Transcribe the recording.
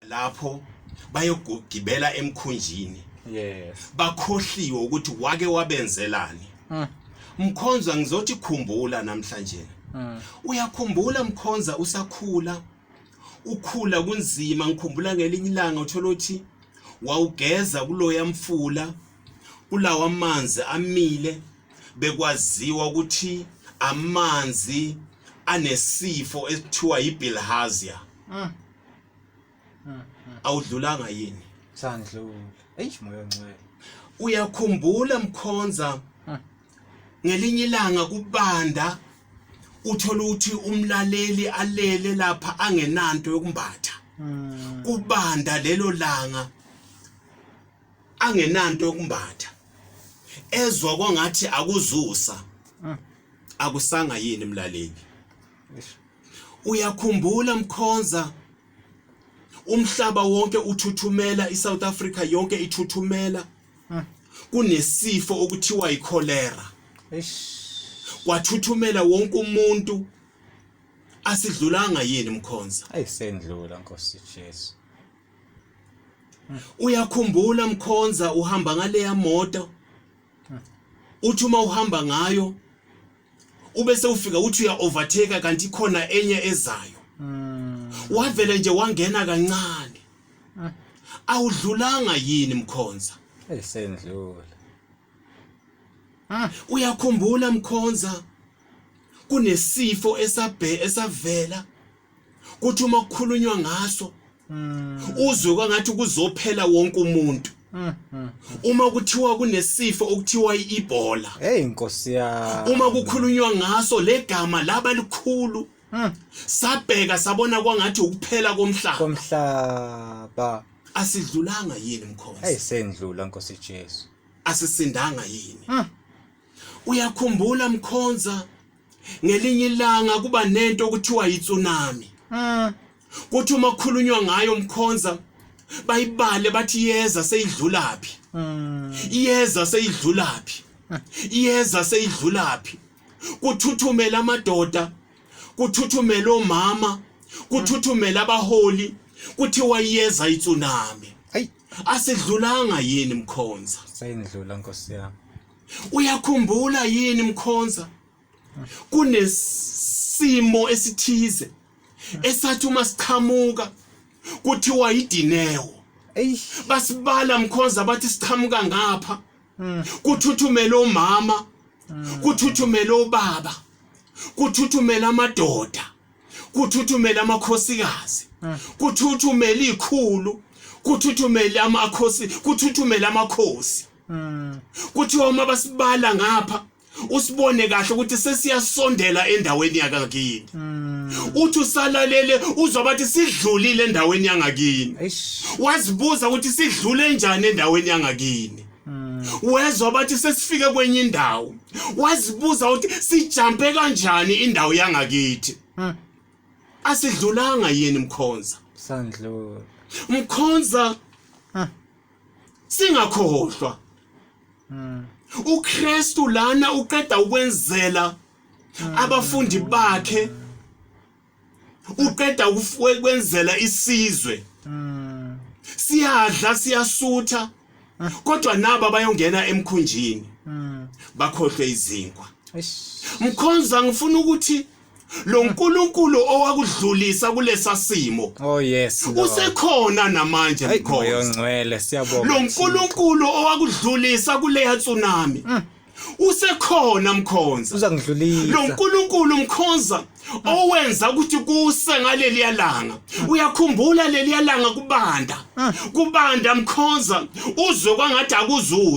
lapho bayogibela emkhunjini. Yes. Bakhohliwe ukuthi wake wabenzelani. Mkhonza ngizothi khumbula namhlanje. Uyakhumbula Mkhonza usakhula. Ukhula kunzima ngikhumbula ngelinye ilanga uthola ukuthi wawugeza kuloya mfula kulawa amanzi amile bekwaziwa ukuthi amanzi anesifo ekuthiwa yibilharzia. Awudlulanga yini? Sandlula. Eish moya ngcwele. Uyakhumbula Mkhonza ngelinye ilanga kubanda uthola ukuthi umlaleli alele lapha angenanto yokumbatha. Kubanda lelo langa angenanto yokumbatha. Ezwa kwangathi akuzusa. Akusanga yini mlaleli? Uyakhumbula Mkhonza umhlaba wonke uthuthumela, iSouth Africa yonke ithuthumela. Kunesifo okuthiwa yicholera. Kwathuthumela wonke umuntu. Asidlulanga yini Mkhonza? Ayisendlula Nkosi Jesu. Uyakhumbula Mkhonza uhamba ngale ya moto. Uthi uma uhamba ngayo ubese ufika uthi uya overtake kanti khona enye ezayo. Wavele nje wangena kancane. Awudlulanga yini Mkhonza? Ayisendlula. Uyakhumbula Mkhonza kunesifo esavela kuthi uma kukhulunywa ngaso uzwe kwangathi kuzophela wonke umuntu. Uma kuthiwa kunesifo okuthiwa iEbola. Hey Nkosi ya. Uma kukhulunywa ngaso legama laba likhulu. Sabheka sabona kwangathi ukuphela komhlaba. Asidlulanga yini Mkhonza? Ayisendlula Nkosi Jesu. Asisindanga yini? Uyakhumbula Mkhonza ngelinye ilanga kuba nento okuthiwa yitsunami. Kuthi uma kukhulunywa ngayo Mkhonza bayibale bathi yeza seyidlulapi. Iyeza seyidlulapi. Iyeza seyidlulapi. Kuthuthumela amadoda, kuthuthumela omama, kuthuthumela abaholi, kuthiwa iyeza itsunami. Hey, asidlulanga yini Mkhonza? sayindlula Nkosi yami. Uyakhumbula yini Mkhonza? Kunesimo esithize esathi uma siqhamuka kuthiwa yidinewo. Basibala Mkhonza bathi siqhamuka ngapha. Kuthuthumela omama, kuthuthumela obaba, kuthuthumela amadoda, kuthuthumela amakhosikazi, kuthuthumela ikhulu, kuthuthumela amakhosi, kuthuthumela amakhosi. Kuthiwa uma basibala ngapha usibone kahle ukuthi sesiyasondela endaweni yakakini. Uthi usalalele uzwa bathi sidlulile endaweni yangakini. Wazibuza ukuthi sidlule njani endaweni yangakini. Wezwa bathi sesifike kwenye indawo. Wazibuza ukuthi sijampe kanjani indawo yangakithi. Asidlulanga yini Mkhonza? Sandlula. Mkhonza singakhohlwa. uKristu lana uqeda ukwenzela abafundi bakhe. Uqeda ukwenzela isizwe. Siyadla siyasutha. Kodwa naba bayongena emkhunjini. Bakhohlwe izinkwa. Mkhonza ngifuna ukuthi lo nkulunkulu owakudlulisa kulesa simo. Oh yes. Usekhona namanje Mkhonza. Moya ngcwele siyabonga. Lo nkulunkulu owakudlulisa kuleya tsunami. Usekhona Mkhonza. Uzangidlulisa. Lo nkulunkulu Mkhonza owenza ukuthi kuse ngaleli yalanga. Uyakhumbula leli yalanga kubanda. Kubanda Mkhonza uzwe kwangathi akuzuza.